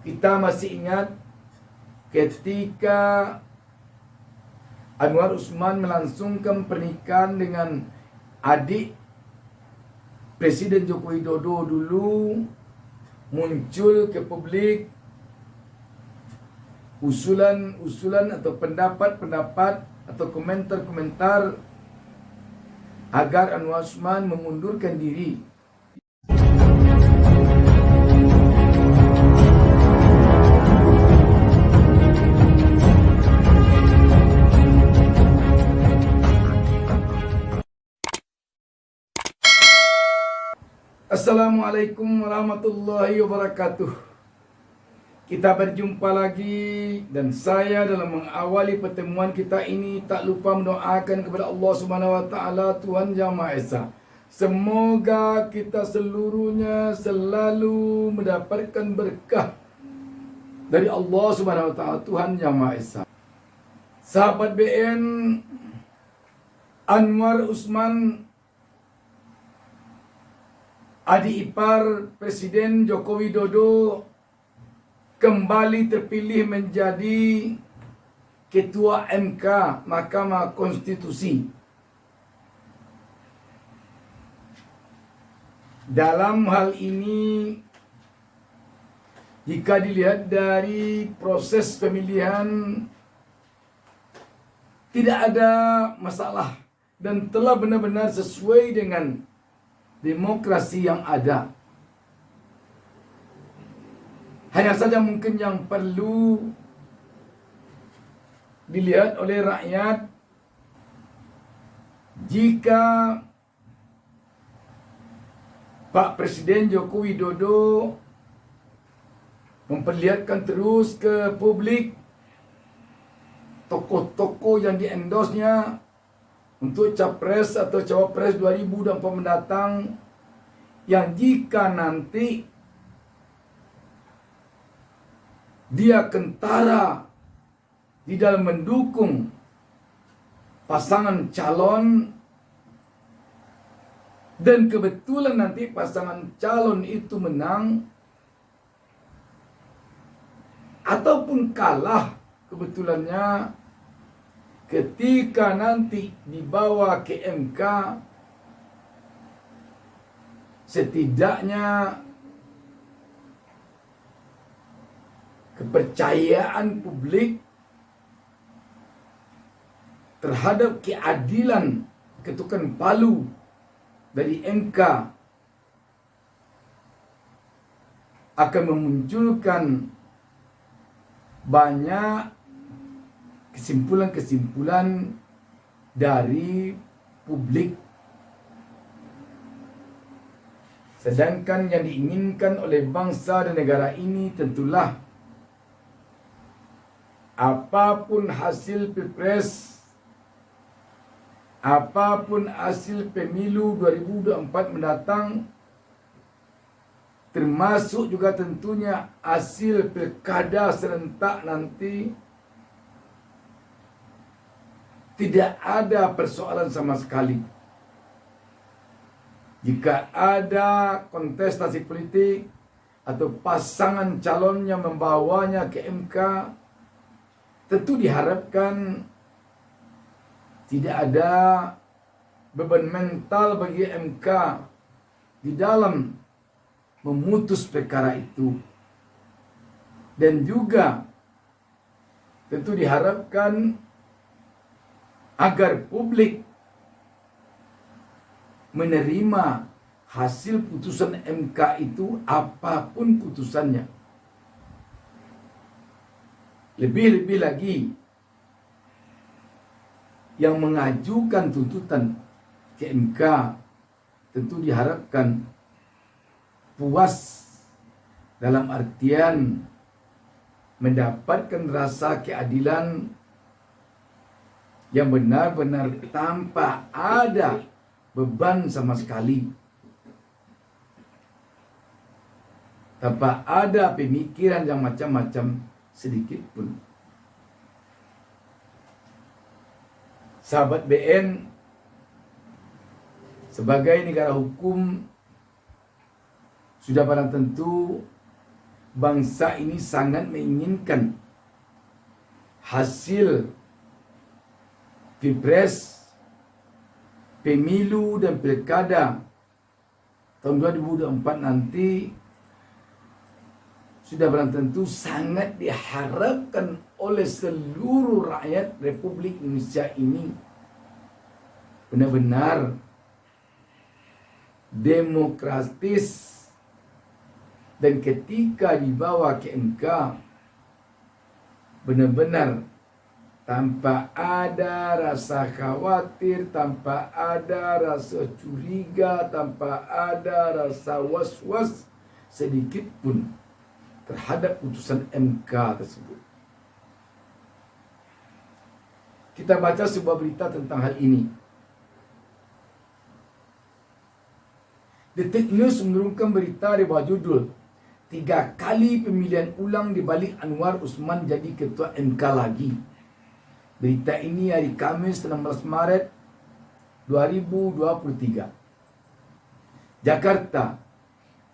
Kita masih ingat ketika Anwar Usman melangsungkan pernikahan dengan adik Presiden Joko Widodo dulu, muncul ke publik usulan atau pendapat-pendapat atau komentar-komentar agar Anwar Usman mengundurkan diri. Assalamualaikum warahmatullahi wabarakatuh. Kita berjumpa lagi dan saya dalam mengawali pertemuan kita ini tak lupa mendoakan kepada Allah Subhanahu wa taala, Tuhan Yang Maha Esa. Semoga kita seluruhnya selalu mendapatkan berkah dari Allah Subhanahu wa taala, Tuhan Yang Maha Esa. Sahabat BN, Anwar Usman, adik ipar Presiden Joko Widodo, kembali terpilih menjadi Ketua MK, Mahkamah Konstitusi. Dalam hal ini, jika dilihat dari proses pemilihan, tidak ada masalah dan telah benar-benar sesuai dengan demokrasi yang ada. Hanya saja mungkin yang perlu dilihat oleh rakyat, jika Pak Presiden Joko Widodo memperlihatkan terus ke publik tokoh-tokoh yang di-endorse-nya untuk capres atau cawapres 2024 mendatang, yang jika nanti dia kentara di dalam mendukung pasangan calon dan kebetulan nanti pasangan calon itu menang ataupun kalah kebetulannya, ketika nanti dibawa ke MK, setidaknya kepercayaan publik terhadap keadilan ketukan palu dari MK akan memunculkan banyak kesimpulan-kesimpulan dari publik. Sedangkan yang diinginkan oleh bangsa dan negara ini tentulah apapun hasil Pilpres, apapun hasil pemilu 2024 mendatang, termasuk juga tentunya hasil pilkada serentak nanti, tidak ada persoalan sama sekali. Jika ada kontestasi politik atau pasangan calonnya membawanya ke MK, tentu diharapkan tidak ada beban mental bagi MK di dalam memutus perkara itu. Dan juga tentu diharapkan agar publik menerima hasil putusan MK itu apapun putusannya. Lebih-lebih lagi yang mengajukan tuntutan ke MK tentu diharapkan puas dalam artian mendapatkan rasa keadilan yang benar-benar tanpa ada beban sama sekali, tanpa ada pemikiran yang macam-macam sedikit pun. Sahabat BN, sebagai negara hukum, sudah barang tentu bangsa ini sangat menginginkan hasil Pilpres, pemilu dan pilkada tahun 2024 nanti sudah barang tentu sangat diharapkan oleh seluruh rakyat Republik Indonesia ini benar-benar demokratis, dan ketika dibawa ke MK benar-benar tanpa ada rasa khawatir, tanpa ada rasa curiga, tanpa ada rasa was-was sedikit pun terhadap putusan MK tersebut. Kita baca sebuah berita tentang hal ini. Detik News menurunkan berita di bawah judul 3 kali pemilihan ulang di balik Anwar Usman jadi ketua MK lagi. Berita ini hari Kamis 16 Maret 2023. Jakarta.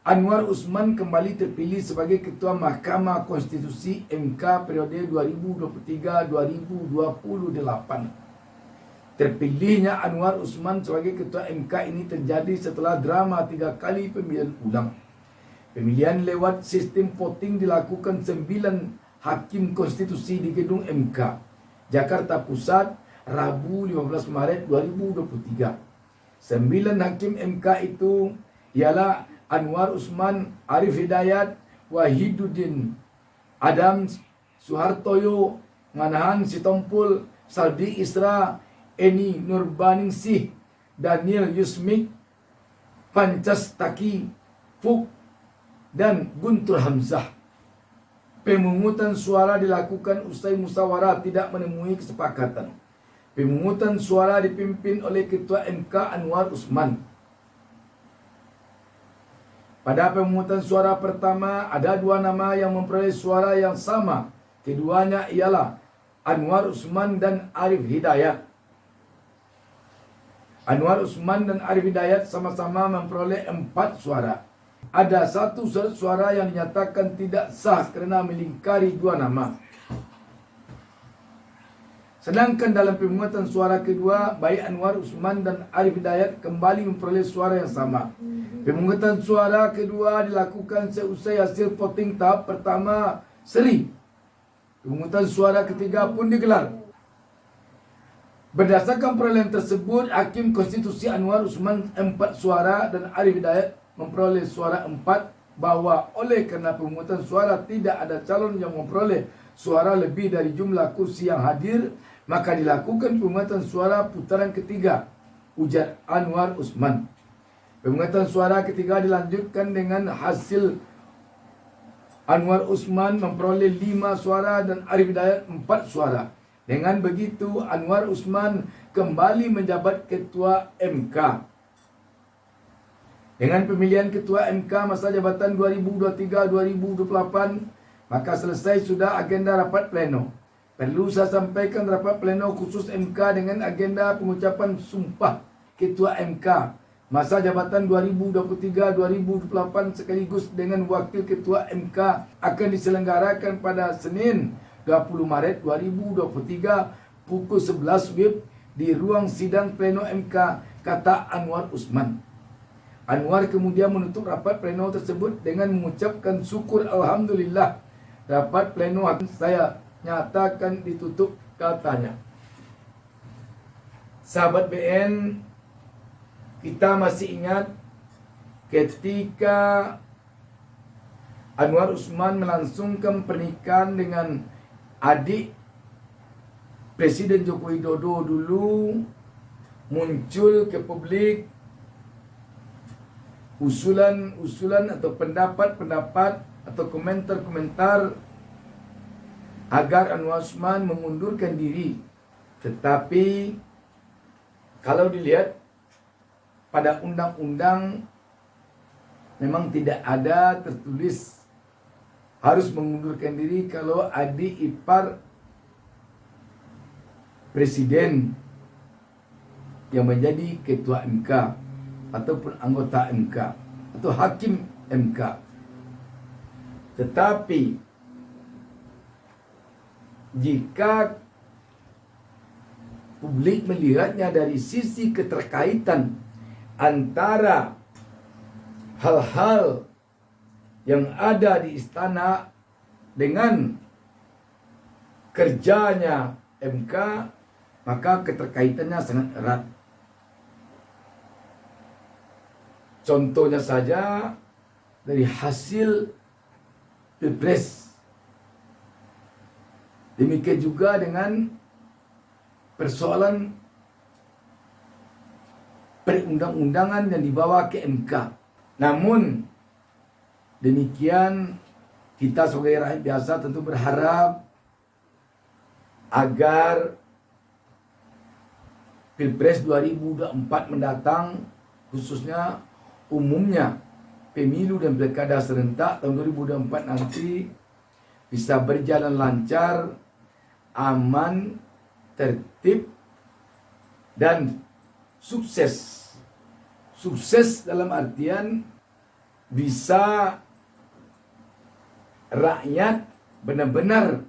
Anwar Usman kembali terpilih sebagai Ketua Mahkamah Konstitusi MK periode 2023-2028. Terpilihnya Anwar Usman sebagai Ketua MK ini terjadi setelah drama 3 kali pemilihan ulang. Pemilihan lewat sistem voting dilakukan 9 hakim konstitusi di gedung MK, Jakarta Pusat, Rabu 15 Maret 2023. 9 hakim MK itu ialah Anwar Usman, Arif Hidayat, Wahiduddin Adams, Suhartoyo, Manahan Sitompul, Saldi Isra, Eni Nurbaningsih, Daniel Yusmik, Pancastaki, Fuk, dan Guntur Hamzah. Pemungutan suara dilakukan usai musyawarah tidak menemui kesepakatan. Pemungutan suara dipimpin oleh Ketua MK Anwar Usman. Pada pemungutan suara pertama, ada 2 nama yang memperoleh suara yang sama. Keduanya ialah Anwar Usman dan Arif Hidayat. Anwar Usman dan Arif Hidayat sama-sama memperoleh 4 suara. Ada 1 suara yang dinyatakan tidak sah kerana melingkari 2 nama. Sedangkan dalam pemungutan suara kedua, baik Anwar Usman dan Arif Hidayat kembali memperoleh suara yang sama. Pemungutan suara kedua dilakukan seusai hasil voting tahap pertama seri. Pemungutan suara ketiga pun digelar. Berdasarkan perolehan tersebut, Hakim Konstitusi Anwar Usman 4 suara dan Arif Hidayat memperoleh suara 4, bahwa oleh kerana pemungutan suara tidak ada calon yang memperoleh suara lebih dari jumlah kursi yang hadir, maka dilakukan pemungutan suara putaran ketiga, ujar Anwar Usman. Pemungutan suara ketiga dilanjutkan dengan hasil Anwar Usman memperoleh 5 suara dan Arif Hidayat 4 suara. Dengan begitu, Anwar Usman kembali menjabat Ketua MK. Dengan pemilihan Ketua MK masa jabatan 2023-2028, maka selesai sudah agenda rapat pleno. Perlu saya sampaikan rapat pleno khusus MK dengan agenda pengucapan sumpah Ketua MK masa jabatan 2023-2028 sekaligus dengan Wakil Ketua MK akan diselenggarakan pada Senin 20 Maret 2023 pukul 11 WIB di ruang sidang pleno MK, kata Anwar Usman. Anwar kemudian menutup rapat pleno tersebut dengan mengucapkan syukur Alhamdulillah, rapat pleno saya nyatakan ditutup, katanya. Sahabat BN, kita masih ingat ketika Anwar Usman melangsungkan pernikahan dengan adik Presiden Joko Widodo dulu, muncul ke publik usulan atau pendapat atau komentar agar Anwar Usman mengundurkan diri. Tetapi kalau dilihat pada undang-undang memang tidak ada tertulis harus mengundurkan diri kalau adik ipar presiden yang menjadi ketua MK ataupun anggota MK atau hakim MK. Tetapi jika publik melihatnya dari sisi keterkaitan antara hal-hal yang ada di istana dengan kerjanya MK, maka keterkaitannya sangat erat. Contohnya saja dari hasil Pilpres. Demikian juga dengan persoalan perundang-undangan yang dibawa ke MK. Namun demikian, kita sebagai rakyat biasa tentu berharap agar Pilpres 2024 mendatang, khususnya umumnya pemilu dan pilkada serentak tahun 2024 nanti, bisa berjalan lancar, aman, tertib, dan sukses. Sukses dalam artian bisa rakyat benar-benar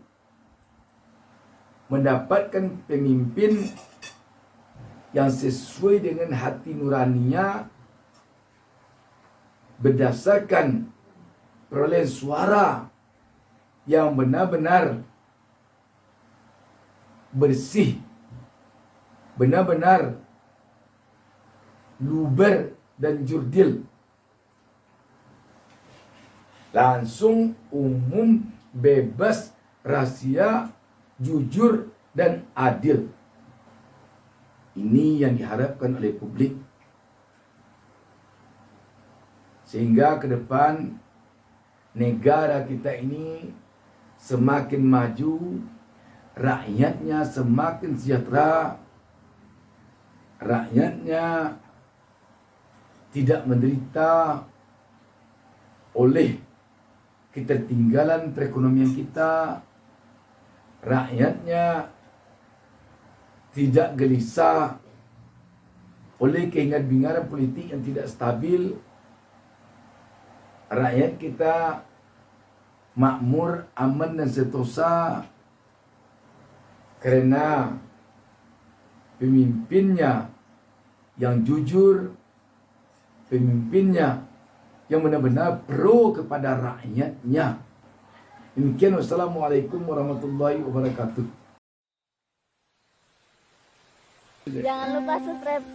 mendapatkan pemimpin yang sesuai dengan hati nuraninya berdasarkan perolehan suara yang benar-benar bersih, benar-benar luber dan jurdil, langsung, umum, bebas, rahasia, jujur, dan adil. Ini yang diharapkan oleh publik. Sehingga ke depan negara kita ini semakin maju, rakyatnya semakin sejahtera, rakyatnya tidak menderita oleh ketertinggalan perekonomian kita, rakyatnya tidak gelisah oleh kehingar-bingaran politik yang tidak stabil, rakyat kita makmur, aman, dan sentosa karena pemimpinnya yang jujur, pemimpinnya yang benar-benar pro kepada rakyatnya. Demikian, wassalamualaikum warahmatullahi wabarakatuh. Jangan lupa subscribe.